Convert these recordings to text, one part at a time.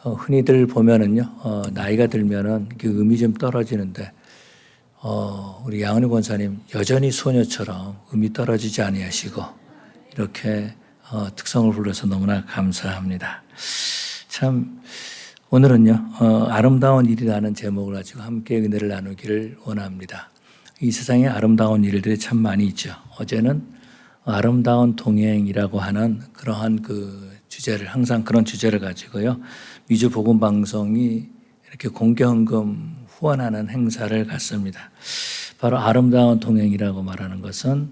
흔히들 보면은요, 나이가 들면은 그 음이 좀 떨어지는데, 우리 양은희 권사님 여전히 소녀처럼 음이 떨어지지 아니하시고, 이렇게 특성을 불러서 너무나 감사합니다. 참, 오늘은요, 아름다운 일이라는 제목을 가지고 함께 은혜를 나누기를 원합니다. 이 세상에 아름다운 일들이 참 많이 있죠. 어제는 아름다운 동행이라고 하는 그러한 주제를, 항상 그런 주제를 가지고요, 미주 복음 방송이 이렇게 공개헌금 후원하는 행사를 갖습니다. 바로 아름다운 동행이라고 말하는 것은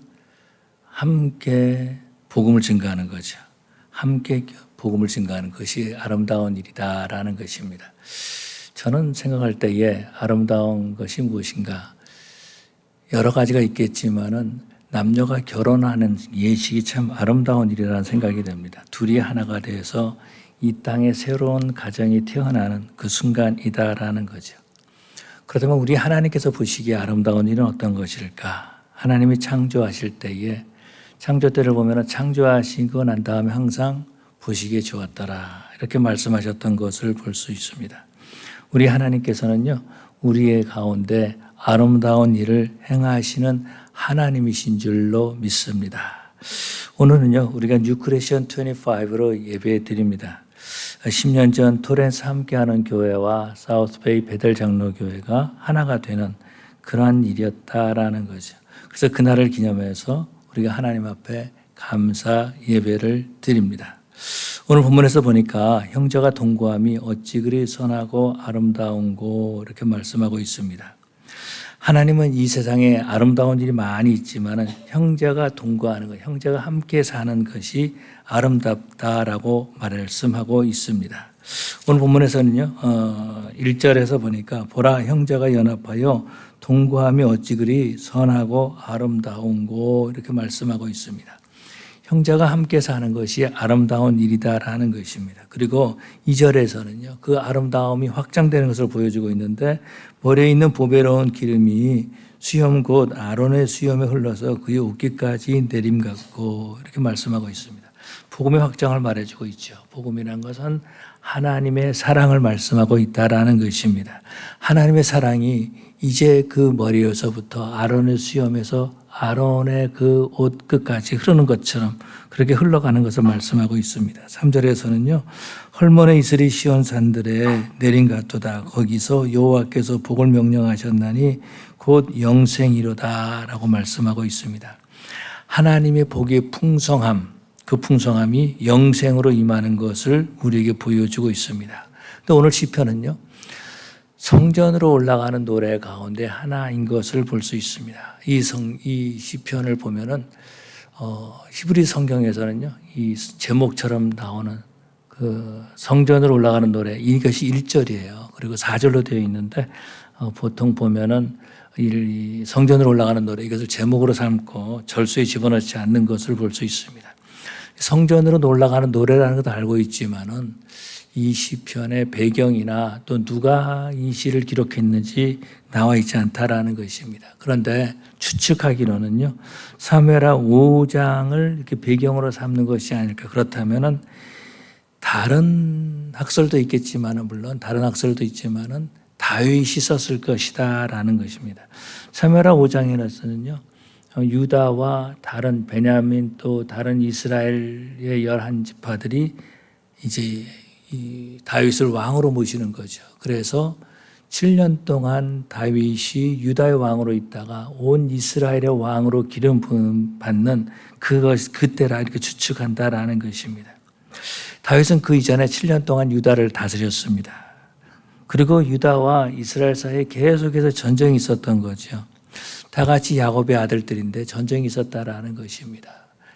함께 복음을 증거하는 거죠. 함께 복음을 증거하는 것이 아름다운 일이다라는 것입니다. 저는 생각할 때에 아름다운 것이 무엇인가? 여러 가지가 있겠지만은 남녀가 결혼하는 예식이 참 아름다운 일이라는 생각이 듭니다. 둘이 하나가 돼서 이 땅에 새로운 가정이 태어나는 그 순간이다라는 거죠. 그렇다면 우리 하나님께서 보시기에 아름다운 일은 어떤 것일까? 하나님이 창조하실 때에 창조 때를 보면 창조하시고 난 다음에 항상 보시기에 좋았더라 이렇게 말씀하셨던 것을 볼 수 있습니다. 우리 하나님께서는요, 우리의 가운데 아름다운 일을 행하시는 하나님이신 줄로 믿습니다. 오늘은요, 우리가 뉴 크리스천 25로 예배 드립니다. 10년 전 토렌스 함께하는 교회와 사우스베이 베델 장로교회가 하나가 되는 그러한 일이었다라는 거죠. 그래서 그날을 기념해서 우리가 하나님 앞에 감사 예배를 드립니다. 오늘 본문에서 보니까 형제가 동거함이 어찌 그리 선하고 아름다운고 이렇게 말씀하고 있습니다. 하나님은 이 세상에 아름다운 일이 많이 있지만 형제가 동거하는 것, 형제가 함께 사는 것이 아름답다라고 말씀하고 있습니다. 오늘 본문에서는요, 1절에서 보니까 보라 형제가 연합하여 동거함이 어찌 그리 선하고 아름다운고 이렇게 말씀하고 있습니다. 형제가 함께 사는 것이 아름다운 일이다라는 것입니다. 그리고 2절에서는요, 그 아름다움이 확장되는 것을 보여주고 있는데 머리에 있는 보배로운 기름이 수염 곧 아론의 수염에 흘러서 그의 옷깃까지 내림 같고 이렇게 말씀하고 있습니다. 복음의 확장을 말해주고 있죠. 복음이라는 것은 하나님의 사랑을 말씀하고 있다라는 것입니다. 하나님의 사랑이 이제 그 머리에서부터 아론의 수염에서 아론의 그 옷 끝까지 흐르는 것처럼 그렇게 흘러가는 것을 말씀하고 있습니다. 3절에서는요, 헐몬의 이슬이 시온 산들에 내린 같도다. 거기서 여호와께서 복을 명령하셨나니 곧 영생이로다라고 말씀하고 있습니다. 하나님의 복의 풍성함, 그 풍성함이 영생으로 임하는 것을 우리에게 보여주고 있습니다. 근데 오늘 시편은요, 성전으로 올라가는 노래 가운데 하나인 것을 볼 수 있습니다. 이 시편을 보면은 히브리 성경에서는요, 이 제목처럼 나오는 그 성전으로 올라가는 노래, 이것이 1절이에요. 그리고 4절로 되어 있는데 보통 보면은 이 성전으로 올라가는 노래, 이것을 제목으로 삼고 절수에 집어넣지 않는 것을 볼 수 있습니다. 성전으로 올라가는 노래라는 것도 알고 있지만은 이 시편의 배경이나 또 누가 이 시를 기록했는지 나와 있지 않다라는 것입니다. 그런데 추측하기로는요, 사무엘하 5장을 이렇게 배경으로 삼는 것이 아닐까. 그렇다면은 다른 학설도 있겠지만은, 물론 다른 학설도 있지만은 다윗이 썼을 것이다라는 것입니다. 사무엘하 5장에서는요, 유다와 다른 베냐민 또 다른 이스라엘의 11지파들이 이제 이 다윗을 왕으로 모시는 거죠. 그래서 7년 동안 다윗이 유다의 왕으로 있다가 온 이스라엘의 왕으로 기름 부음 받는 그때라 이렇게 추측한다라는 것입니다. 다윗은 그 이전에 7년 동안 유다를 다스렸습니다. 그리고 유다와 이스라엘 사이에 계속해서 전쟁이 있었던 거죠. 다 같이 야곱의 아들들인데 전쟁이 있었다라는 것입니다.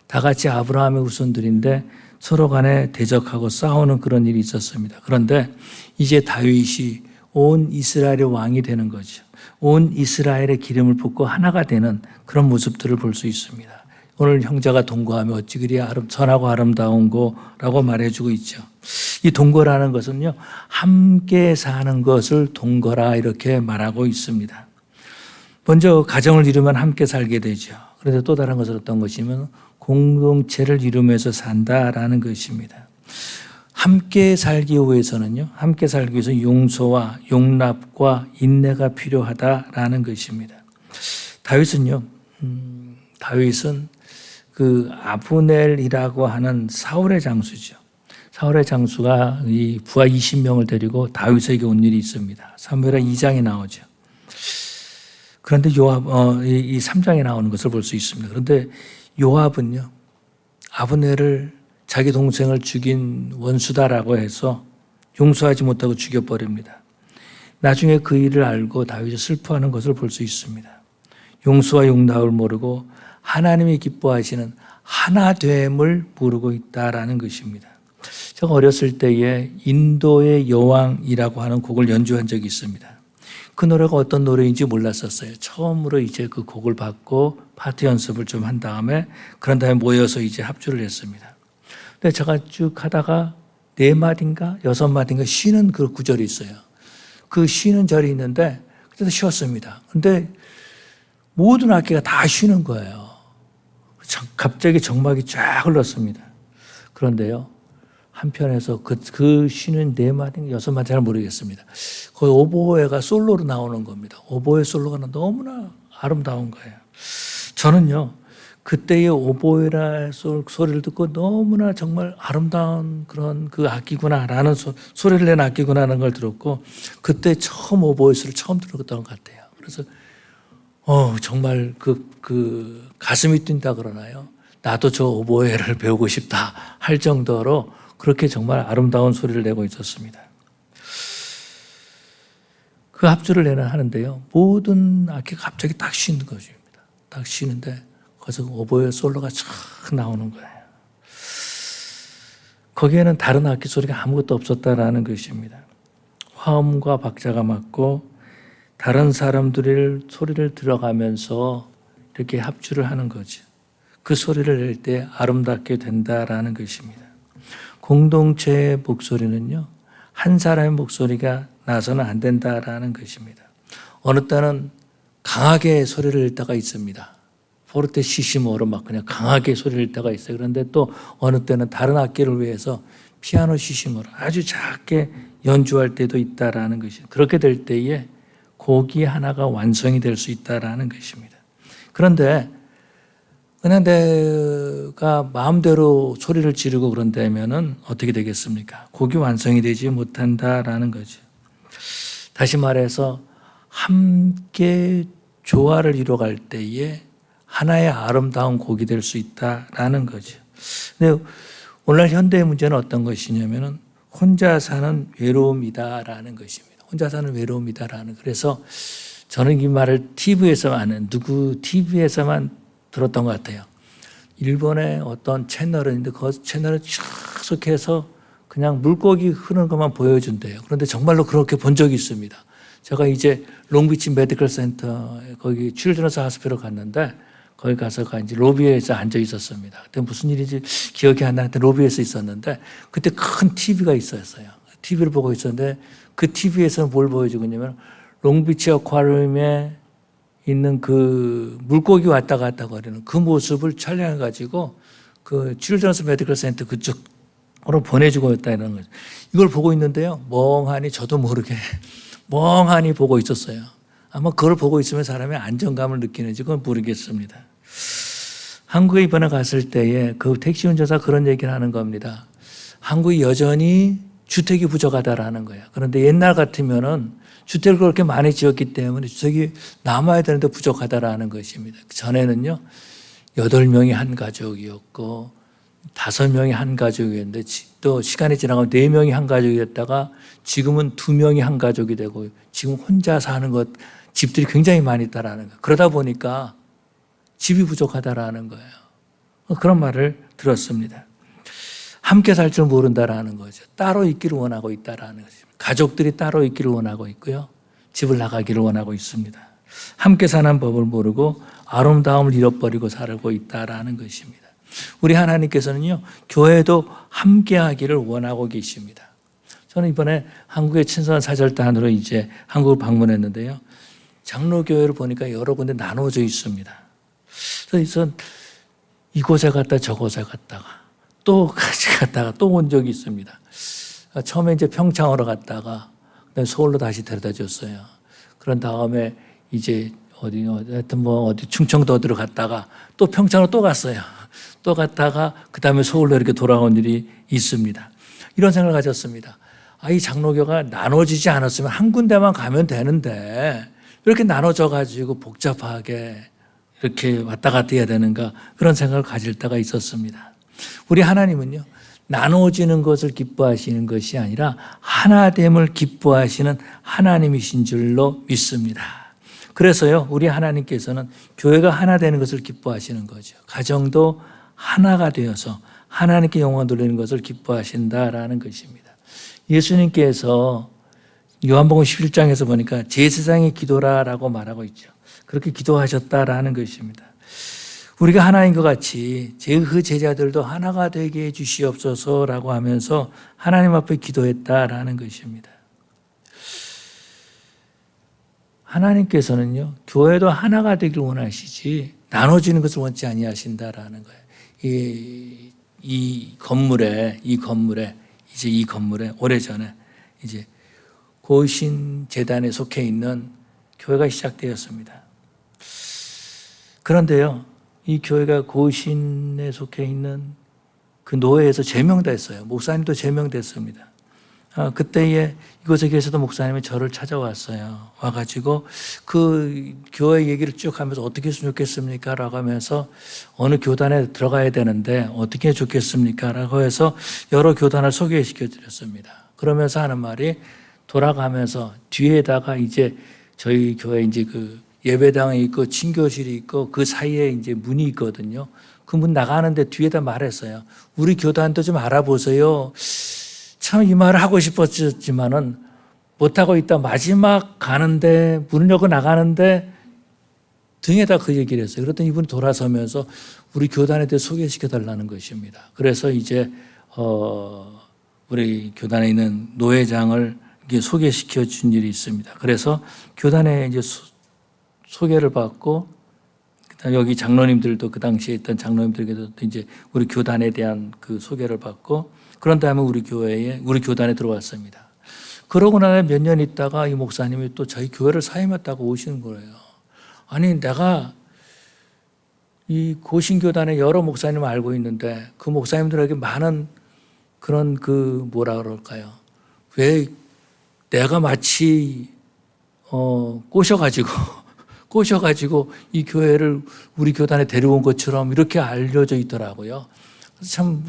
다 같이 아브라함의 후손들인데 서로 간에 대적하고 싸우는 그런 일이 있었습니다. 그런데 이제 다윗이 온 이스라엘의 왕이 되는 거죠. 온 이스라엘의 기름을 붓고 하나가 되는 그런 모습들을 볼 수 있습니다. 오늘 형제가 동거하며 어찌 그리 선하고 아름다운고라고 말해주고 있죠. 이 동거라는 것은요, 함께 사는 것을 동거라 이렇게 말하고 있습니다. 먼저 가정을 이루면 함께 살게 되죠. 그런데 또 다른 것은 어떤 것이면 공동체를 이루면서 산다라는 것입니다. 함께 살기 위해서는요, 함께 살기 위해서 용서와 용납과 인내가 필요하다라는 것입니다. 다윗은 그 아브넬이라고 하는 사울의 장수죠. 사울의 장수가 이 부하 20명을 데리고 다윗에게 온 일이 있습니다. 사무엘하 2장에 나오죠. 그런데 이 3장에 나오는 것을 볼 수 있습니다. 그런데 요압은요, 아브넬을 자기 동생을 죽인 원수다라고 해서 용서하지 못하고 죽여버립니다. 나중에 그 일을 알고 다윗이 슬퍼하는 것을 볼 수 있습니다. 용서와 용납을 모르고 하나님이 기뻐하시는 하나됨을 모르고 있다라는 것입니다. 제가 어렸을 때에 인도의 여왕이라고 하는 곡을 연주한 적이 있습니다. 그 노래가 어떤 노래인지 몰랐었어요. 처음으로 이제 그 곡을 받고 파트 연습을 좀 한 다음에 그런 다음에 모여서 이제 합주를 했습니다. 근데 제가 쭉 하다가 4마디인가 6마디인가 쉬는 그 구절이 있어요. 그 쉬는 절이 있는데 그때도 쉬었습니다. 근데 모든 악기가 다 쉬는 거예요. 갑자기 정막이 쫙 흘렀습니다. 그런데요, 한편에서 그 쉬는 4마디, 6마디 잘 모르겠습니다. 거기 오보에가 솔로로 나오는 겁니다. 오보에 솔로가 너무나 아름다운 거예요. 저는요, 그때의 오보에라 소리를 듣고 너무나 정말 아름다운 그런 그 악기구나라는 소리를 낸 악기구나라는 걸 들었고, 그때 처음 오보에서를 처음 들었던 것 같아요. 그래서 정말 그 가슴이 뛴다 그러나요? 나도 저 오보에를 배우고 싶다 할 정도로 그렇게 정말 아름다운 소리를 내고 있었습니다. 그 합주를 하는데요, 모든 악기가 갑자기 딱 쉬는 것입니다. 딱 쉬는데 거기서 오보에 솔로가 촥 나오는 거예요. 거기에는 다른 악기 소리가 아무것도 없었다라는 것입니다. 화음과 박자가 맞고 다른 사람들의 소리를 들어가면서 이렇게 합주를 하는 거죠. 그 소리를 낼 때 아름답게 된다라는 것입니다. 공동체의 목소리는요, 한 사람의 목소리가 나서는 안 된다라는 것입니다. 어느 때는 강하게 소리를 낼 때가 있습니다. 포르테 시시모로 막 그냥 강하게 소리를 낼 때가 있어요. 그런데 또 어느 때는 다른 악기를 위해서 피아노 시시모로 아주 작게 연주할 때도 있다라는 것입니다. 그렇게 될 때에 곡이 하나가 완성이 될 수 있다라는 것입니다. 그런데 그냥 내가 마음대로 소리를 지르고 그런다면은 어떻게 되겠습니까? 곡이 완성이 되지 못한다라는 거죠. 다시 말해서 함께 조화를 이뤄갈 때에 하나의 아름다운 곡이 될 수 있다라는 거죠. 근데 오늘날 현대의 문제는 어떤 것이냐면은 혼자 사는 외로움이다라는 것입니다. 혼자 사는 외로움이다라는. 그래서 저는 이 말을 TV에서만 들었던 것 같아요. 일본의 어떤 채널인데 그 채널을 계속해서 그냥 물고기 흐르는 것만 보여준대요. 그런데 정말로 그렇게 본 적이 있습니다. 제가 이제 롱비치 메디컬 센터 거기 칠드런스 하스피럴 갔는데 거기 가서 이제 로비에서 앉아 있었습니다. 그때 무슨 일인지 기억이 안 나는데 로비에서 있었는데 그때 큰 TV가 있었어요. TV를 보고 있었는데 그 TV에서는 뭘 보여주고 있냐면 롱비치 어쿠아리움에 있는 그 물고기 왔다 갔다 거리는 그 모습을 촬영해 가지고 그 칠드런스 메디컬 센터 그쪽으로 보내주고 있다는 거죠. 이걸 보고 있는데요, 멍하니 저도 모르게 멍하니 보고 있었어요. 아마 그걸 보고 있으면 사람이 안정감을 느끼는지 그건 모르겠습니다. 한국에 이번에 갔을 때에 그 택시 운전사 그런 얘기를 하는 겁니다. 한국이 여전히 주택이 부족하다라는 거예요. 그런데 옛날 같으면은 주택을 그렇게 많이 지었기 때문에 주택이 남아야 되는데 부족하다라는 것입니다. 전에는요, 8명이 한 가족이었고 5명이 한 가족이었는데 또 시간이 지나가면 4명이 한 가족이었다가 지금은 2명이 한 가족이 되고 지금 혼자 사는 것 집들이 굉장히 많이 있다라는 거예요. 그러다 보니까 집이 부족하다라는 거예요. 그런 말을 들었습니다. 함께 살 줄 모른다라는 거죠. 따로 있기를 원하고 있다라는 거죠. 가족들이 따로 있기를 원하고 있고요. 집을 나가기를 원하고 있습니다. 함께 사는 법을 모르고 아름다움을 잃어버리고 살고 있다라는 것입니다. 우리 하나님께서는요, 교회도 함께 하기를 원하고 계십니다. 저는 이번에 한국의 친선 사절단으로 이제 한국을 방문했는데요. 장로교회를 보니까 여러 군데 나눠져 있습니다. 그래서 이곳에 갔다 저곳에 갔다가 또 같이 갔다가 또 온 적이 있습니다. 처음에 이제 평창으로 갔다가 그다음에 서울로 다시 데려다 줬어요. 그런 다음에 이제 하여튼 어디 충청도 어디로 갔다가 또 평창으로 또 갔어요. 또 갔다가 그다음에 서울로 이렇게 돌아온 일이 있습니다. 이런 생각을 가졌습니다. 이 장로교가 나눠지지 않았으면 한 군데만 가면 되는데 이렇게 나눠져 가지고 복잡하게 이렇게 왔다 갔다 해야 되는가, 그런 생각을 가질 때가 있었습니다. 우리 하나님은요, 나눠지는 것을 기뻐하시는 것이 아니라 하나됨을 기뻐하시는 하나님이신 줄로 믿습니다. 그래서요, 우리 하나님께서는 교회가 하나 되는 것을 기뻐하시는 거죠. 가정도 하나가 되어서 하나님께 영광 돌리는 것을 기뻐하신다라는 것입니다. 예수님께서 요한복음 11장에서 보니까 제사장의 기도라라고 말하고 있죠. 그렇게 기도하셨다라는 것입니다. 우리가 하나인 것 같이 그 제자들도 하나가 되게 해주시옵소서라고 하면서 하나님 앞에 기도했다라는 것입니다. 하나님께서는요, 교회도 하나가 되길 원하시지 나눠지는 것을 원치 아니하신다라는 거예요. 이 건물에 오래전에 이제 고신 재단에 속해 있는 교회가 시작되었습니다. 그런데요, 이 교회가 고신에 속해 있는 그 노회에서 제명됐어요. 목사님도 제명됐습니다. 그때에 이곳에 계시던 목사님이 저를 찾아왔어요. 와가지고 그 교회 얘기를 쭉 하면서 어떻게 했으면 좋겠습니까? 라고 하면서 어느 교단에 들어가야 되는데 어떻게 좋겠습니까? 라고 해서 여러 교단을 소개시켜 드렸습니다. 그러면서 하는 말이, 돌아가면서 뒤에다가 이제 저희 교회 이제 그 예배당이 있고 친교실이 있고 그 사이에 이제 문이 있거든요. 그 문 나가는데 뒤에다 말했어요. 우리 교단도 좀 알아보세요. 참 이 말을 하고 싶었지만은 못하고 있다. 마지막 가는데 문 열고 나가는데 등에다 그 얘기를 했어요. 그랬더니 이분이 돌아서면서 우리 교단에 대해 소개시켜 달라는 것입니다. 그래서 이제 우리 교단에 있는 노회장을 이렇게 소개시켜 준 일이 있습니다. 그래서 교단에 이제 소개를 받고, 여기 장로님들도 그 당시에 있던 장로님들에게도 이제 우리 교단에 대한 그 소개를 받고, 그런 다음에 우리 교단에 들어왔습니다. 그러고 나서 몇 년 있다가 이 목사님이 또 저희 교회를 사임했다고 오시는 거예요. 아니, 내가 이 고신교단의 여러 목사님을 알고 있는데 그 목사님들에게 많은 그런 그 뭐라 그럴까요? 왜 내가 마치 꼬셔가지고 이 교회를 우리 교단에 데려온 것처럼 이렇게 알려져 있더라고요. 참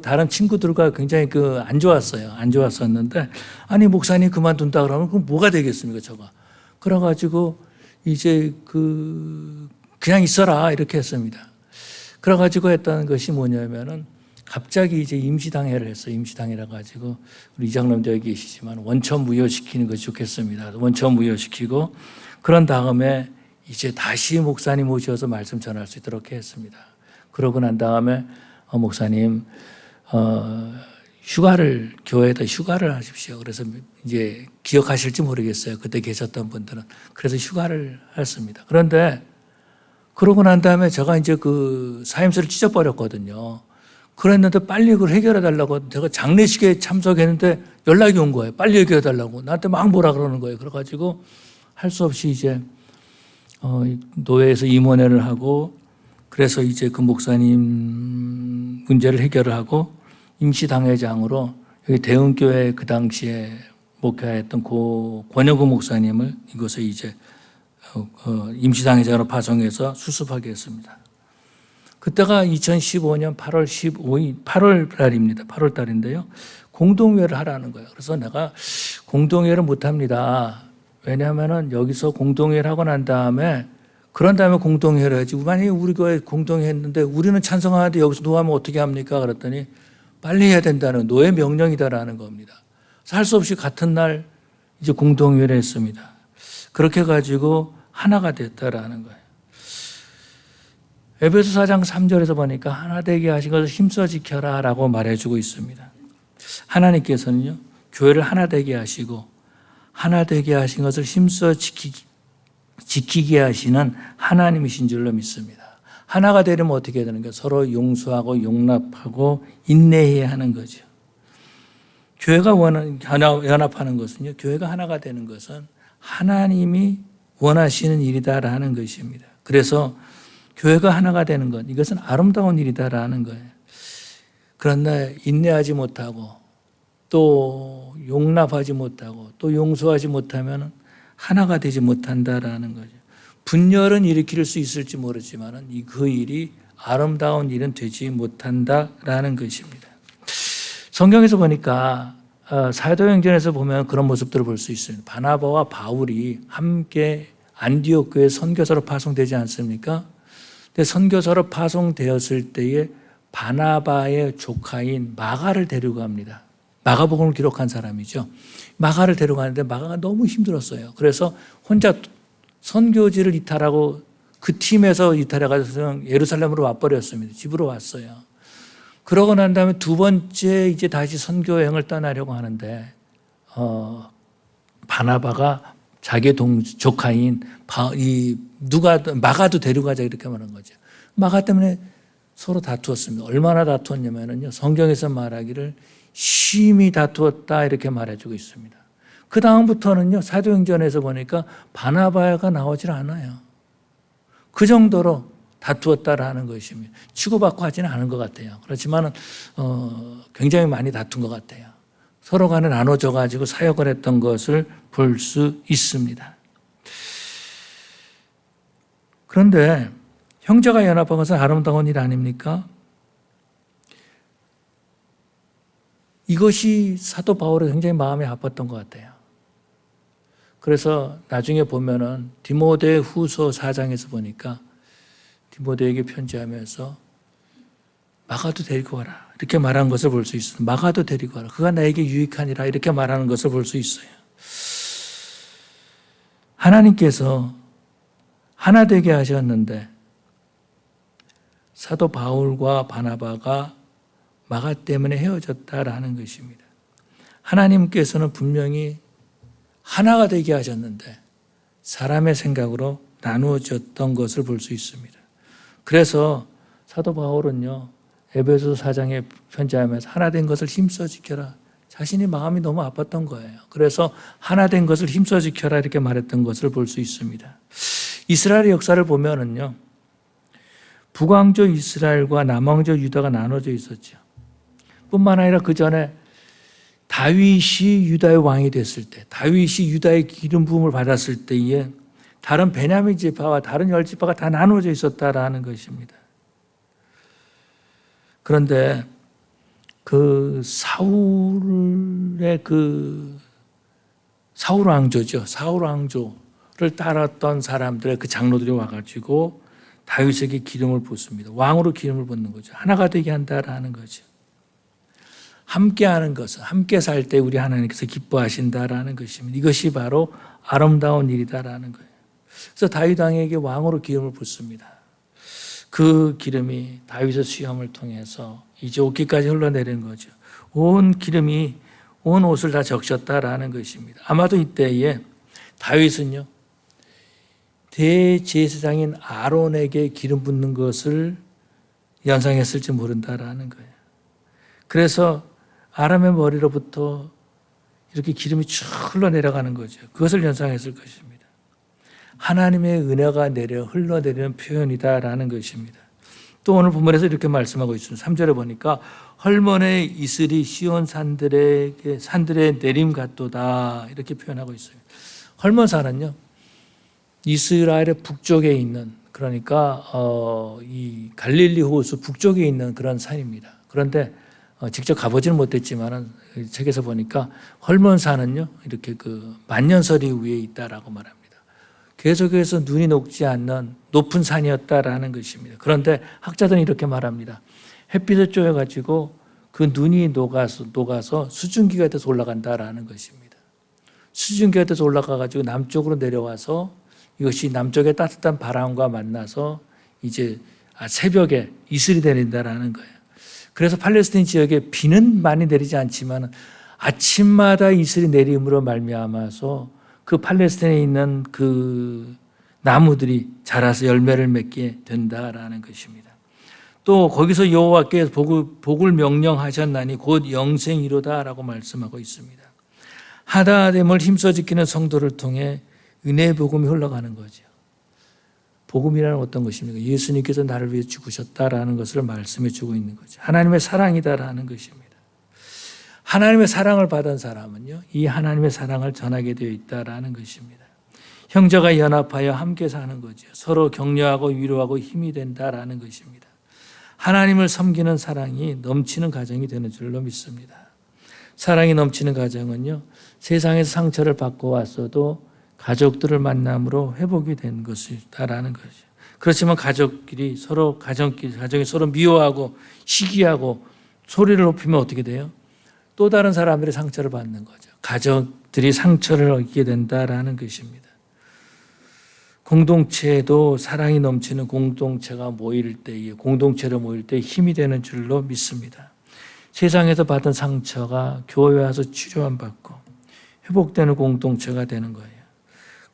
다른 친구들과 굉장히 안 좋았어요. 안 좋았었는데, 아니 목사님 그만둔다 그러면 그럼 뭐가 되겠습니까, 저가? 그래가지고 이제 그냥 있어라 이렇게 했습니다. 그래가지고 했다는 것이 뭐냐면은 갑자기 이제 임시당회를 했어요. 임시당회라 가지고 우리 이장님도 여기 계시지만 원천 무효시키는 것이 좋겠습니다. 원천 무효시키고, 그런 다음에 이제 다시 목사님 오셔서 말씀 전할 수 있도록 했습니다. 그러고 난 다음에 목사님 교회에다 휴가를 하십시오. 그래서 이제 기억하실지 모르겠어요. 그때 계셨던 분들은. 그래서 휴가를 했습니다. 그런데 그러고 난 다음에 제가 이제 그 사임서를 찢어버렸거든요. 그랬는데 빨리 그걸 해결해 달라고, 제가 장례식에 참석했는데 연락이 온 거예요. 빨리 해결해 달라고. 나한테 막 뭐라 그러는 거예요. 그래가지고 할 수 없이 이제 노회에서 임원회를 하고, 그래서 이제 그 목사님 문제를 해결을 하고 임시당회장으로 여기 대흥교회 그 당시에 목회했던 권영구 목사님을 이곳에 이제 임시당회장으로 파송해서 수습하게 했습니다. 그때가 2015년 8월 15일, 8월 달입니다. 8월 달인데요. 공동회를 하라는 거예요. 그래서 내가 공동회를 못 합니다. 왜냐하면은 여기서 공동회를 하고 난 다음에, 그런 다음에 공동회를 해야지. 만약에 우리 교회 공동회 했는데 우리는 찬성하는데 여기서 노하면 어떻게 합니까? 그랬더니 빨리 해야 된다는, 노예 명령이다라는 겁니다. 할 수 없이 같은 날 이제 공동회를 했습니다. 그렇게 해가지고 하나가 됐다라는 거예요. 에베소 4장 3절에서 보니까 하나 되게 하신 것을 힘써 지켜라 라고 말해주고 있습니다. 하나님께서는요, 교회를 하나 되게 하시고 하나 되게 하신 것을 힘써 지키게 하시는 하나님이신 줄로 믿습니다. 하나가 되려면 어떻게 해야 되는 거예요? 서로 용서하고 용납하고 인내해야 하는 거죠. 교회가 연합하는 것은요, 교회가 하나가 되는 것은 하나님이 원하시는 일이다라는 것입니다. 그래서 교회가 하나가 되는 것, 이것은 아름다운 일이다라는 거예요. 그런데 인내하지 못하고 또 용납하지 못하고 또 용서하지 못하면 하나가 되지 못한다라는 거죠. 분열은 일으킬 수 있을지 모르지만 그 일이 아름다운 일은 되지 못한다라는 것입니다. 성경에서 보니까 사도행전에서 보면 그런 모습들을 볼 수 있습니다. 바나바와 바울이 함께 안디옥 교회 선교사로 파송되지 않습니까? 근데 선교사로 파송되었을 때에 바나바의 조카인 마가를 데리고 갑니다. 마가복음을 기록한 사람이죠. 마가를 데려가는데 마가가 너무 힘들었어요. 그래서 혼자 선교지를 이탈하고 그 팀에서 이탈해가지고 예루살렘으로 와버렸습니다. 집으로 왔어요. 그러고 난 다음에 두 번째 이제 다시 선교 여행을 떠나려고 하는데 바나바가 자기 조카인 마가도 데려가자 이렇게 말한 거죠. 마가 때문에 서로 다투었습니다. 얼마나 다투었냐면요. 성경에서 말하기를 심히 다투었다 이렇게 말해주고 있습니다. 그 다음부터는요. 사도행전에서 보니까 바나바가 나오질 않아요. 그 정도로 다투었다라는 것입니다. 치고받고 하지는 않은 것 같아요. 그렇지만 굉장히 많이 다툰 것 같아요. 서로 간에 나눠져 가지고 사역을 했던 것을 볼 수 있습니다. 그런데 형제가 연합한 것은 아름다운 일 아닙니까? 이것이 사도 바울의 굉장히 마음이 아팠던 것 같아요. 그래서 나중에 보면은 디모데 후서 4장에서 보니까 디모데에게 편지하면서 마가도 데리고 와라 이렇게 말한 것을 볼 수 있어요. 마가도 데리고 와라. 그가 나에게 유익하니라 이렇게 말하는 것을 볼 수 있어요. 하나님께서 하나 되게 하셨는데 사도 바울과 바나바가 마가 때문에 헤어졌다라는 것입니다. 하나님께서는 분명히 하나가 되게 하셨는데 사람의 생각으로 나누어졌던 것을 볼 수 있습니다. 그래서 사도 바울은요, 에베소 4장에 편지하면서 하나 된 것을 힘써 지켜라. 자신이 마음이 너무 아팠던 거예요. 그래서 하나 된 것을 힘써 지켜라 이렇게 말했던 것을 볼 수 있습니다. 이스라엘의 역사를 보면은요, 북왕조 이스라엘과 남왕조 유다가 나눠져 있었죠. 뿐만 아니라 그 전에 다윗이 유다의 왕이 됐을 때, 다윗이 유다의 기름 부음을 받았을 때에 다른 베냐민 지파와 다른 10지파가 다 나눠져 있었다라는 것입니다. 그런데 그 사울의 사울 왕조죠. 사울 왕조를 따랐던 사람들의 그 장로들이 와가지고 다윗에게 기름을 붓습니다. 왕으로 기름을 붓는 거죠. 하나가 되게 한다라는 거죠. 함께 하는 것은 함께 살 때 우리 하나님께서 기뻐하신다라는 것입니다. 이것이 바로 아름다운 일이다라는 거예요. 그래서 다윗 왕에게 왕으로 기름을 붓습니다. 그 기름이 다윗의 수염을 통해서 이제 옷깃까지 흘러내리는 거죠. 온 기름이 온 옷을 다 적셨다라는 것입니다. 아마도 이때에 다윗은요, 대제사장인 아론에게 기름 붓는 것을 연상했을지 모른다라는 거예요. 그래서 아람의 머리로부터 이렇게 기름이 쭉 흘러내려가는 거죠. 그것을 연상했을 것입니다. 하나님의 은혜가 흘러내리는 표현이다라는 것입니다. 또 오늘 본문에서 이렇게 말씀하고 있습니다. 3절에 보니까 헐몬의 이슬이 시온 산들의 내림 같도다 이렇게 표현하고 있어요. 헐몬산은요, 이스라엘의 북쪽에 있는, 그러니까 이 갈릴리 호수 북쪽에 있는 그런 산입니다. 그런데 직접 가보지는 못했지만 책에서 보니까 헐몬산은요, 이렇게 그 만년설이 위에 있다라고 말합니다. 계속해서 눈이 녹지 않는 높은 산이었다라는 것입니다. 그런데 학자들은 이렇게 말합니다. 햇빛을 쬐어가지고 그 눈이 녹아서 수증기가 돼서 올라간다라는 것입니다. 수증기가 돼서 올라가가지고 남쪽으로 내려와서 이것이 남쪽의 따뜻한 바람과 만나서 이제 새벽에 이슬이 내린다라는 거예요. 그래서 팔레스타인 지역에 비는 많이 내리지 않지만 아침마다 이슬이 내림으로 말미암아서 그 팔레스타인에 있는 그 나무들이 자라서 열매를 맺게 된다라는 것입니다. 또 거기서 여호와께서 복을 명령하셨나니 곧 영생이로다라고 말씀하고 있습니다. 하나됨을 힘써 지키는 성도를 통해 은혜의 복음이 흘러가는 거죠. 복음이라는 어떤 것입니까? 예수님께서 나를 위해 죽으셨다라는 것을 말씀해 주고 있는 거죠. 하나님의 사랑이다라는 것입니다. 하나님의 사랑을 받은 사람은요, 이 하나님의 사랑을 전하게 되어 있다라는 것입니다. 형제가 연합하여 함께 사는 거죠. 서로 격려하고 위로하고 힘이 된다라는 것입니다. 하나님을 섬기는 사랑이 넘치는 가정이 되는 줄로 믿습니다. 사랑이 넘치는 가정은요, 세상에서 상처를 받고 왔어도 가족들을 만남으로 회복이 된 것이다라는 거죠. 그렇지만 가족이 서로 미워하고 시기하고 소리를 높이면 어떻게 돼요? 또 다른 사람들이 상처를 받는 거죠. 가족들이 상처를 얻게 된다라는 것입니다. 공동체도 사랑이 넘치는 공동체로 모일 때 힘이 되는 줄로 믿습니다. 세상에서 받은 상처가 교회에 와서 치료만 받고 회복되는 공동체가 되는 거예요.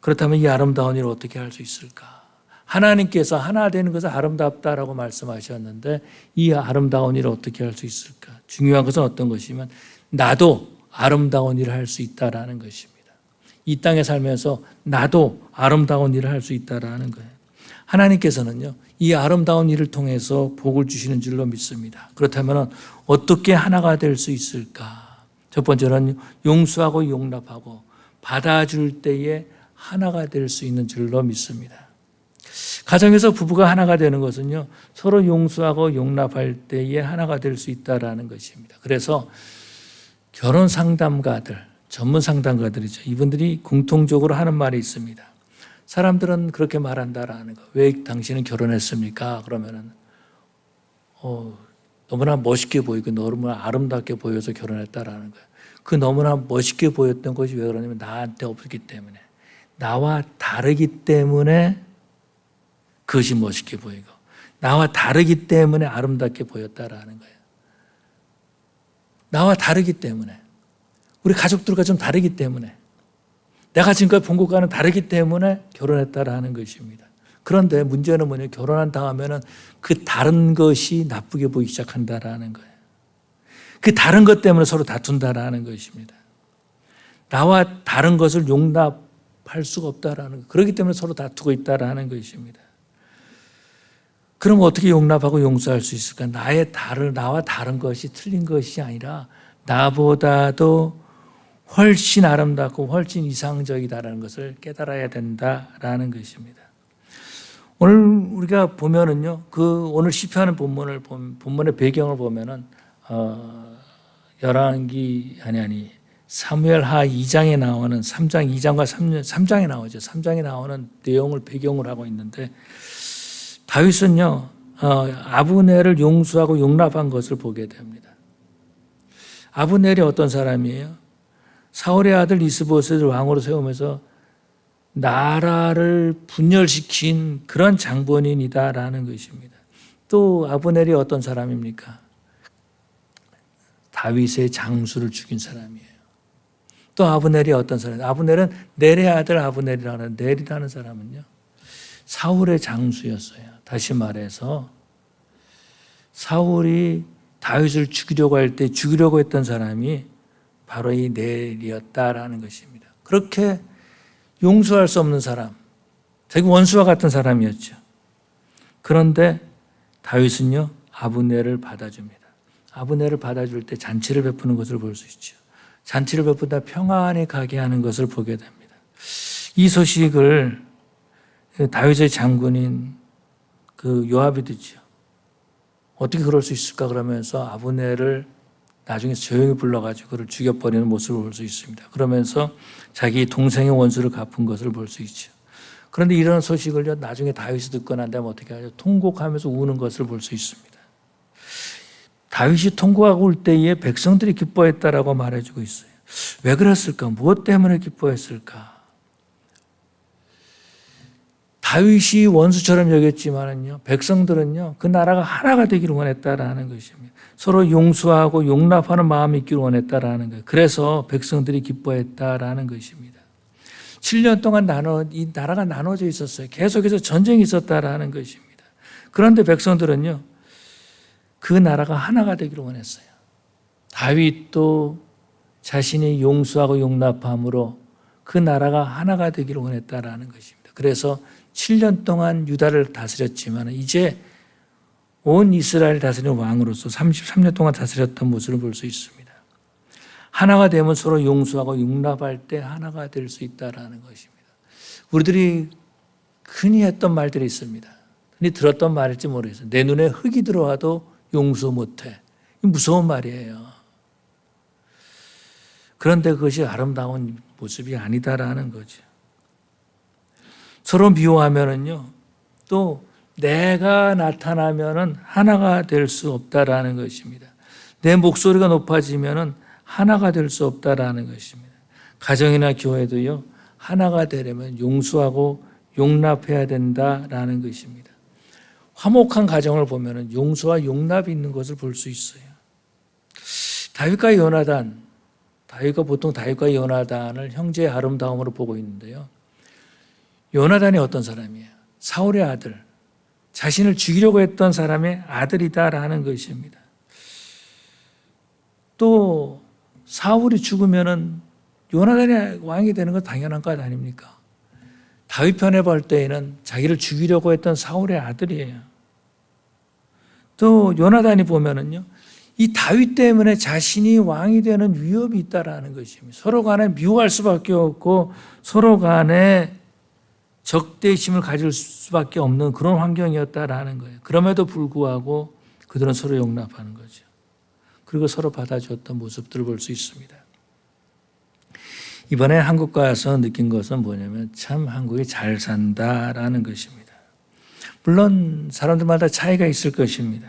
그렇다면 이 아름다운 일을 어떻게 할 수 있을까? 하나님께서 하나 되는 것은 아름답다라고 말씀하셨는데 이 아름다운 일을 어떻게 할 수 있을까? 중요한 것은 어떤 것이면 나도 아름다운 일을 할 수 있다라는 것입니다. 이 땅에 살면서 나도 아름다운 일을 할 수 있다라는 거예요. 하나님께서는요, 이 아름다운 일을 통해서 복을 주시는 줄로 믿습니다. 그렇다면 어떻게 하나가 될 수 있을까? 첫 번째는 용서하고 용납하고 받아줄 때에 하나가 될 수 있는 줄로 믿습니다. 가정에서 부부가 하나가 되는 것은요, 서로 용서하고 용납할 때에 하나가 될 수 있다라는 것입니다. 그래서 결혼 상담가들, 전문 상담가들이죠. 이분들이 공통적으로 하는 말이 있습니다. 사람들은 그렇게 말한다라는 거. 왜 당신은 결혼했습니까? 그러면은 너무나 멋있게 보이고 너무나 아름답게 보여서 결혼했다라는 거예요. 그 너무나 멋있게 보였던 것이 왜 그러냐면 나한테 없기 때문에, 나와 다르기 때문에 그것이 멋있게 보이고 나와 다르기 때문에 아름답게 보였다라는 거예요. 나와 다르기 때문에, 우리 가족들과 좀 다르기 때문에, 내가 지금까지 본 것과는 다르기 때문에 결혼했다라는 것입니다. 그런데 문제는 뭐냐면 결혼한 다음에는 그 다른 것이 나쁘게 보이기 시작한다라는 거예요. 그 다른 것 때문에 서로 다툰다라는 것입니다. 나와 다른 것을 용납할 수가 없다라는 것. 그렇기 때문에 서로 다투고 있다라는 것입니다. 그럼 어떻게 용납하고 용서할 수 있을까? 나와 다른 것이 틀린 것이 아니라 나보다도 훨씬 아름답고 훨씬 이상적이다라는 것을 깨달아야 된다라는 것입니다. 오늘 우리가 보면은요, 오늘 시편하는 본문의 배경을 보면은 사무엘하 2장에 나오는 3장과 3장에 나오죠. 3장에 나오는 내용을 배경으로 하고 있는데 다윗은요, 아브넬을 용서하고 용납한 것을 보게 됩니다. 아브넬이 어떤 사람이에요? 사울의 아들 이스보셋을 왕으로 세우면서 나라를 분열시킨 그런 장본인이다라는 것입니다. 또 아브넬이 어떤 사람입니까? 다윗의 장수를 죽인 사람이에요. 또 아브넬이 어떤 사람이에요? 아브넬은 넬의 아들 아브넬이라는, 넬이라는 사람은요, 사울의 장수였어요. 다시 말해서 사울이 다윗을 죽이려고 했던 사람이 바로 이 넬이었다라는 것입니다. 그렇게 용서할 수 없는 사람, 자기 원수와 같은 사람이었죠. 그런데 다윗은요, 아브넬을 받아줍니다. 아브넬을 받아줄 때 잔치를 베푸는 것을 볼 수 있죠. 잔치를 베푸다 평안히 가게 하는 것을 보게 됩니다. 이 소식을 다윗의 장군인 요압이 듣죠. 어떻게 그럴 수 있을까 그러면서 아브넬을 나중에 조용히 불러가지고 그를 죽여버리는 모습을 볼 수 있습니다. 그러면서 자기 동생의 원수를 갚은 것을 볼 수 있죠. 그런데 이런 소식을 나중에 다윗이 듣고 난 다음에 어떻게 하죠? 통곡하면서 우는 것을 볼 수 있습니다. 다윗이 통곡하고 울 때에 백성들이 기뻐했다라고 말해주고 있어요. 왜 그랬을까? 무엇 때문에 기뻐했을까? 다윗이 원수처럼 여겼지만은요, 백성들은요, 그 나라가 하나가 되기를 원했다라는 것입니다. 서로 용서하고 용납하는 마음이 있기를 원했다라는 거예요. 그래서 백성들이 기뻐했다라는 것입니다. 7년 동안 이 나라가 나눠져 있었어요. 계속해서 전쟁이 있었다라는 것입니다. 그런데 백성들은요, 그 나라가 하나가 되기를 원했어요. 다윗도 자신이 용서하고 용납함으로 그 나라가 하나가 되기를 원했다라는 것입니다. 그래서 7년 동안 유다를 다스렸지만 이제 온 이스라엘 다스리는 왕으로서 33년 동안 다스렸던 모습을 볼 수 있습니다. 하나가 되면 서로 용서하고 용납할 때 하나가 될 수 있다라는 것입니다. 우리들이 흔히 했던 말들이 있습니다. 흔히 들었던 말일지 모르겠어요. 내 눈에 흙이 들어와도 용서 못해. 무서운 말이에요. 그런데 그것이 아름다운 모습이 아니다라는 거죠. 서로 미워하면은요, 또 내가 나타나면은 하나가 될 수 없다라는 것입니다. 내 목소리가 높아지면은 하나가 될 수 없다라는 것입니다. 가정이나 교회도요, 하나가 되려면 용서하고 용납해야 된다라는 것입니다. 화목한 가정을 보면은 용서와 용납이 있는 것을 볼 수 있어요. 다윗과 보통 다윗과 요나단을 형제의 아름다움으로 보고 있는데요. 요나단이 어떤 사람이에요? 사울의 아들, 자신을 죽이려고 했던 사람의 아들이다라는 것입니다. 또 사울이 죽으면은 요나단이 왕이 되는 건 당연한 것 아닙니까? 다윗 편에 볼 때에는 자기를 죽이려고 했던 사울의 아들이에요. 또 요나단이 보면은요, 이 다윗 때문에 자신이 왕이 되는 위협이 있다라는 것입니다. 서로 간에 미워할 수밖에 없고 서로 간에 적대심을 가질 수밖에 없는 그런 환경이었다라는 거예요. 그럼에도 불구하고 그들은 서로 용납하는 거죠. 그리고 서로 받아줬던 모습들을 볼 수 있습니다. 이번에 한국 가서 느낀 것은 뭐냐면 참 한국이 잘 산다라는 것입니다. 물론 사람들마다 차이가 있을 것입니다.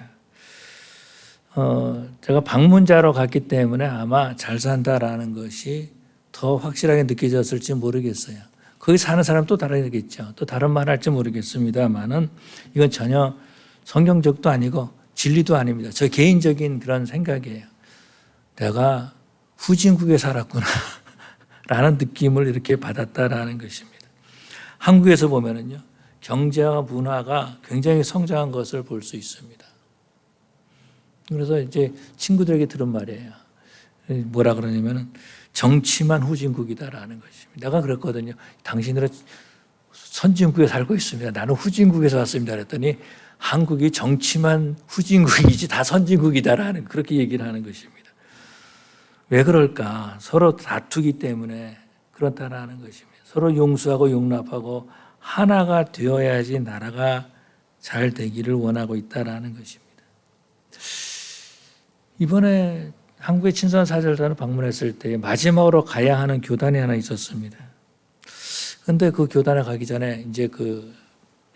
제가 방문자로 갔기 때문에 아마 잘 산다라는 것이 더 확실하게 느껴졌을지 모르겠어요. 거기 사는 사람 또 다르겠죠. 또 다른 말 할지 모르겠습니다만은 이건 전혀 성경적도 아니고 진리도 아닙니다. 저 개인적인 그런 생각이에요. 내가 후진국에 살았구나 라는 느낌을 이렇게 받았다라는 것입니다. 한국에서 보면은요, 경제와 문화가 굉장히 성장한 것을 볼 수 있습니다. 그래서 이제 친구들에게 들은 말이에요. 뭐라 그러냐면은 정치만 후진국이다라는 것입니다. 내가 그랬거든요. 당신들은 선진국에 살고 있습니다. 나는 후진국에서 왔습니다. 그랬더니 한국이 정치만 후진국이지 다 선진국이다라는 그렇게 얘기를 하는 것입니다. 왜 그럴까? 서로 다투기 때문에 그렇다라는 것입니다. 서로 용서하고 용납하고 하나가 되어야지 나라가 잘 되기를 원하고 있다라는 것입니다. 이번에 한국의 친선사절단을 방문했을 때 마지막으로 가야 하는 교단이 하나 있었습니다. 그런데 그 교단에 가기 전에 이제 그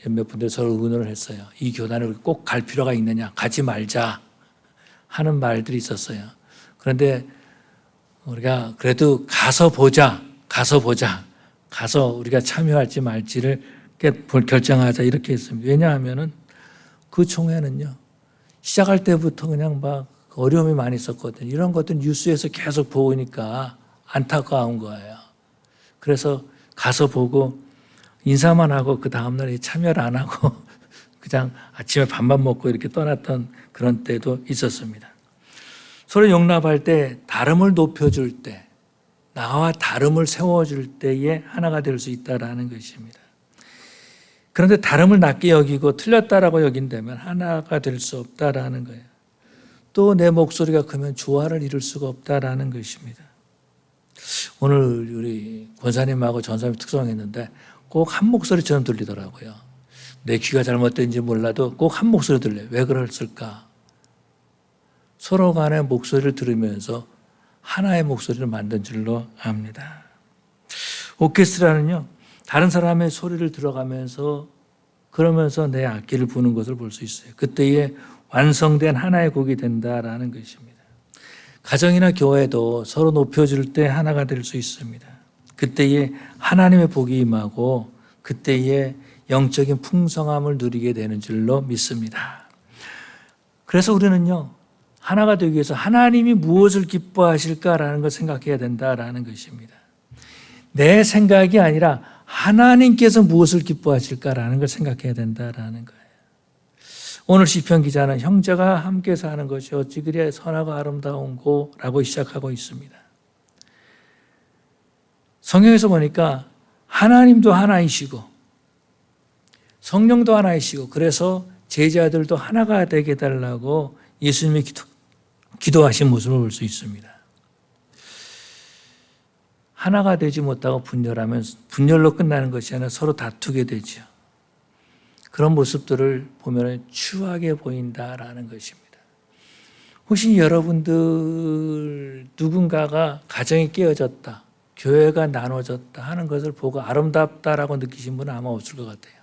몇몇 분들 서로 의논을 했어요. 이 교단을 꼭 갈 필요가 있느냐, 가지 말자 하는 말들이 있었어요. 그런데 우리가 그래도 가서 우리가 참여할지 말지를 결정하자 이렇게 했습니다. 왜냐하면은 그 총회는요, 시작할 때부터 그냥 막 어려움이 많이 있었거든요. 이런 것들 뉴스에서 계속 보니까 안타까운 거예요. 그래서 가서 보고 인사만 하고 그 다음날에 참여를 안 하고 그냥 아침에 밥만 먹고 이렇게 떠났던 그런 때도 있었습니다. 서로 용납할 때, 다름을 높여줄 때, 나와 다름을 세워줄 때에 하나가 될 수 있다라는 것입니다. 그런데 다름을 낮게 여기고 틀렸다라고 여긴다면 하나가 될 수 없다라는 거예요. 또 내 목소리가 크면 조화를 이룰 수가 없다라는 것입니다. 오늘 우리 권사님하고 전사님이 특성했는데 꼭 한 목소리처럼 들리더라고요. 내 귀가 잘못된지 몰라도 꼭 한 목소리 들려요. 왜 그랬을까? 서로 간의 목소리를 들으면서 하나의 목소리를 만든 줄로 압니다. 오케스트라는요, 다른 사람의 소리를 들어가면서 그러면서 내 악기를 부는 것을 볼 수 있어요. 그때에 완성된 하나의 곡이 된다라는 것입니다. 가정이나 교회도 서로 높여줄 때 하나가 될 수 있습니다. 그때에 하나님의 복이 임하고 그때에 영적인 풍성함을 누리게 되는 줄로 믿습니다. 그래서 우리는요, 하나가 되기 위해서 하나님이 무엇을 기뻐하실까라는 걸 생각해야 된다라는 것입니다. 내 생각이 아니라 하나님께서 무엇을 기뻐하실까라는 걸 생각해야 된다라는 거예요. 오늘 시편 기자는 형제가 함께 사는 것이 어찌 그리 선하고 아름다운고라고 시작하고 있습니다. 성경에서 보니까 하나님도 하나이시고 성령도 하나이시고 그래서 제자들도 하나가 되게 해달라고 예수님이 기도하신 모습을 볼 수 있습니다. 하나가 되지 못하고 분열하면 분열로 끝나는 것이 아니라 서로 다투게 되죠. 그런 모습들을 보면 추하게 보인다라는 것입니다. 혹시 여러분들 누군가가 가정이 깨어졌다, 교회가 나눠졌다 하는 것을 보고 아름답다라고 느끼신 분은 아마 없을 것 같아요.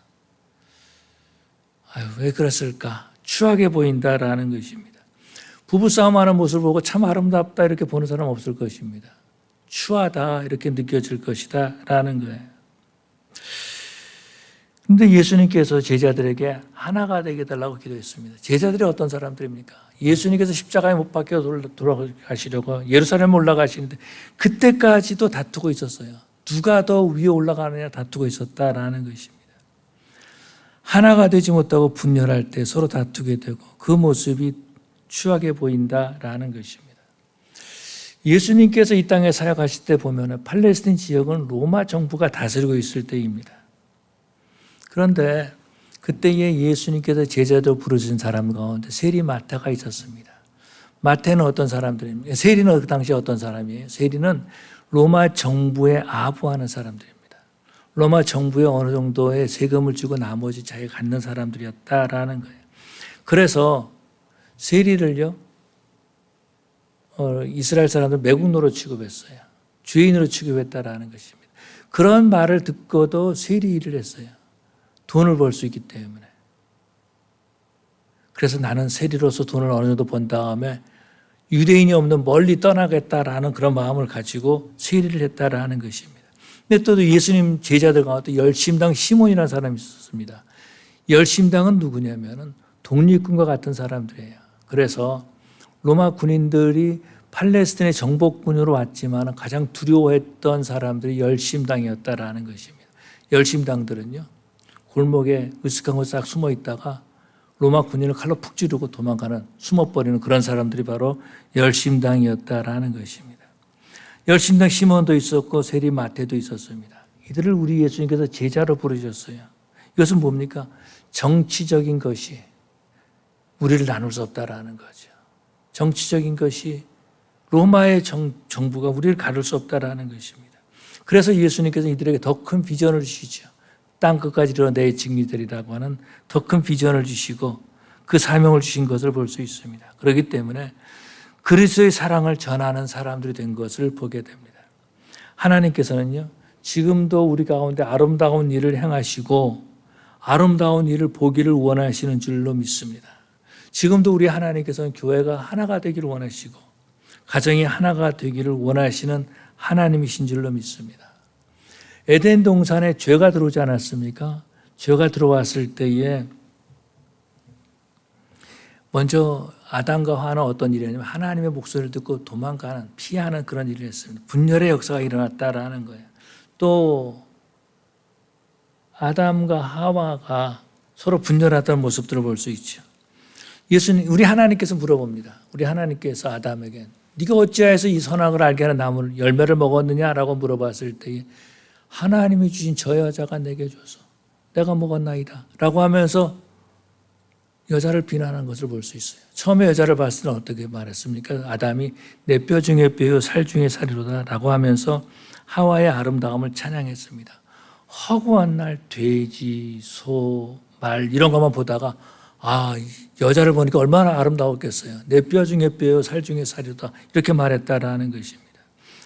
아유, 왜 그랬을까? 추하게 보인다라는 것입니다. 부부싸움하는 모습을 보고 참 아름답다 이렇게 보는 사람 없을 것입니다. 추하다 이렇게 느껴질 것이다 라는 거예요. 그런데 예수님께서 제자들에게 하나가 되게 해달라고 기도했습니다. 제자들이 어떤 사람들입니까? 예수님께서 십자가에 못 박혀 돌아가시려고 예루살렘에 올라가시는데 그때까지도 다투고 있었어요. 누가 더 위에 올라가느냐 다투고 있었다라는 것입니다. 하나가 되지 못하고 분열할 때 서로 다투게 되고 그 모습이 추하게 보인다라는 것입니다. 예수님께서 이 땅에 사역하실 때 보면 팔레스틴 지역은 로마 정부가 다스리고 있을 때입니다. 그런데 그때에 예수님께서 제자들 부르신 사람 가운데 세리 마태가 있었습니다. 마태는 어떤 사람들입니까? 세리는 그 당시에 어떤 사람이에요? 세리는 로마 정부에 아부하는 사람들입니다. 로마 정부에 어느 정도의 세금을 주고 나머지 자기가 갖는 사람들이었다라는 거예요. 그래서 세리를요, 이스라엘 사람들 매국노로 취급했어요. 죄인으로 취급했다라는 것입니다. 그런 말을 듣고도 세리 일을 했어요. 돈을 벌 수 있기 때문에. 그래서 나는 세리로서 돈을 어느 정도 번 다음에 유대인이 없는 멀리 떠나겠다라는 그런 마음을 가지고 세리를 했다라는 것입니다. 근데 또 예수님 제자들 가운데 열심당 시몬이라는 사람이 있었습니다. 열심당은 누구냐면은 독립군과 같은 사람들이에요. 그래서 로마 군인들이 팔레스틴의 정복군으로 왔지만 가장 두려워했던 사람들이 열심당이었다라는 것입니다. 열심당들은요, 골목에 으슥한 곳에 싹 숨어 있다가 로마 군인을 칼로 푹 찌르고 도망가는, 숨어버리는 그런 사람들이 바로 열심당이었다라는 것입니다. 열심당 시몬도 있었고 세리 마태도 있었습니다. 이들을 우리 예수님께서 제자로 부르셨어요. 이것은 뭡니까? 정치적인 것이 우리를 나눌 수 없다라는 거죠. 정치적인 것이 로마의 정부가 우리를 가를 수 없다라는 것입니다. 그래서 예수님께서 이들에게 더 큰 비전을 주시죠. 땅 끝까지 이르러 내 증인들이라고 하는 더 큰 비전을 주시고 그 사명을 주신 것을 볼 수 있습니다. 그렇기 때문에 그리스도의 사랑을 전하는 사람들이 된 것을 보게 됩니다. 하나님께서는요, 지금도 우리 가운데 아름다운 일을 행하시고 아름다운 일을 보기를 원하시는 줄로 믿습니다. 지금도 우리 하나님께서는 교회가 하나가 되기를 원하시고 가정이 하나가 되기를 원하시는 하나님이신 줄로 믿습니다. 에덴 동산에 죄가 들어오지 않았습니까? 죄가 들어왔을 때에 먼저 아담과 하와는 어떤 일이 냐면 하나님의 목소리를 듣고 도망가는, 피하는 그런 일을 했습니다. 분열의 역사가 일어났다라는 거예요. 또 아담과 하와가 서로 분열하던 모습들을 볼 수 있죠. 예수님, 우리 하나님께서 물어봅니다. 우리 하나님께서 아담에게 네가 어찌하여서 이 선악을 알게 하는 나무를 열매를 먹었느냐라고 물어봤을 때에 하나님이 주신 저 여자가 내게 줘서 내가 먹었나이다 라고 하면서 여자를 비난하는 것을 볼 수 있어요. 처음에 여자를 봤을 때는 어떻게 말했습니까? 아담이 내 뼈 중에 뼈요 살 중에 살이로다 라고 하면서 하와의 아름다움을 찬양했습니다. 허구한 날 돼지, 소, 말 이런 것만 보다가 여자를 보니까 얼마나 아름다웠겠어요. 내 뼈 중에 뼈요 살 중에 살이로다 이렇게 말했다라는 것입니다.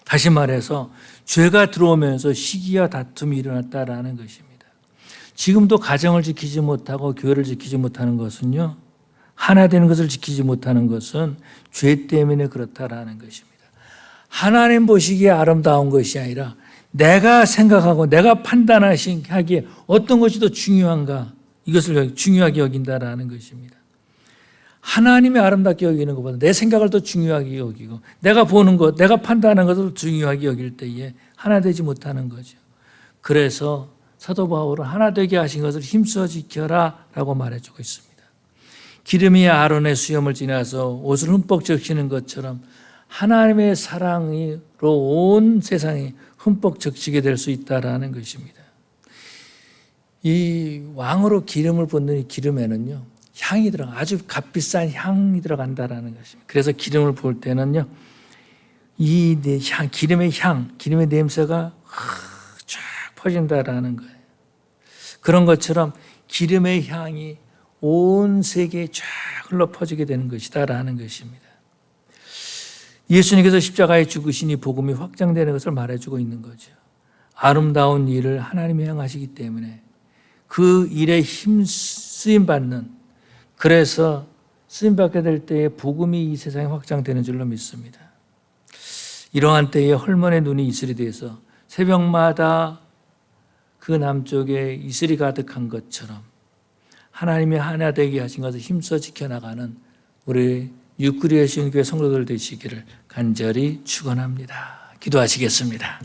다시 말해서 죄가 들어오면서 시기와 다툼이 일어났다라는 것입니다. 지금도 가정을 지키지 못하고 교회를 지키지 못하는 것은요, 하나 되는 것을 지키지 못하는 것은 죄 때문에 그렇다라는 것입니다. 하나님 보시기에 아름다운 것이 아니라 내가 생각하고 내가 판단하기에 어떤 것이 더 중요한가, 이것을 중요하게 여긴다라는 것입니다. 하나님이 아름답게 여기는 것보다 내 생각을 더 중요하게 여기고 내가 보는 것, 내가 판단하는 것을 중요하게 여길 때에 하나 되지 못하는 거죠. 그래서 사도 바울은 하나 되게 하신 것을 힘써 지켜라 라고 말해주고 있습니다. 기름이 아론의 수염을 지나서 옷을 흠뻑 적시는 것처럼 하나님의 사랑으로 온 세상이 흠뻑 적시게 될 수 있다라는 것입니다. 이 왕으로 기름을 붓는 이 기름에는요, 향이 들어가, 아주 값비싼 향이 들어간다라는 것입니다. 그래서 기름을 부을 때는요, 이 향, 기름의 냄새가 쫙 퍼진다라는 거예요. 그런 것처럼 기름의 향이 온 세계에 쫙 흘러 퍼지게 되는 것이다라는 것입니다. 예수님께서 십자가에 죽으시니 복음이 확장되는 것을 말해주고 있는 거죠. 아름다운 일을 하나님이 행하시기 때문에 그 일에 쓰임 받는, 그래서 쓰임 받게 될 때에 복음이 이 세상에 확장되는 줄로 믿습니다. 이러한 때에 헐몬의 눈이 이슬이 돼서 새벽마다 그 남쪽에 이슬이 가득한 것처럼 하나님이 하나 되게 하신 것을 힘써 지켜나가는 우리 육그리의 신교회 성도들 되시기를 간절히 축원합니다. 기도하시겠습니다.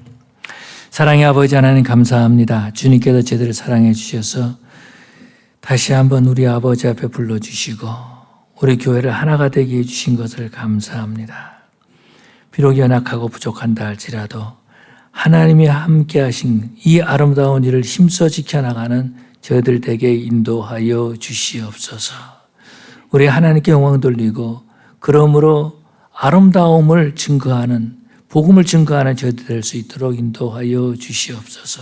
사랑의 아버지 하나님 감사합니다. 주님께서 저희들을 사랑해 주셔서 다시 한번 우리 아버지 앞에 불러주시고 우리 교회를 하나가 되게 해주신 것을 감사합니다. 비록 연약하고 부족한다 할지라도 하나님이 함께 하신 이 아름다운 일을 힘써 지켜나가는 저희들 되게 인도하여 주시옵소서. 우리 하나님께 영광 돌리고 그러므로 아름다움을 증거하는, 복음을 증거하는 저희들 될 수 있도록 인도하여 주시옵소서.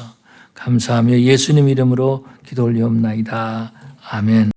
감사하며 예수님 이름으로 기도 올리옵나이다. 아멘.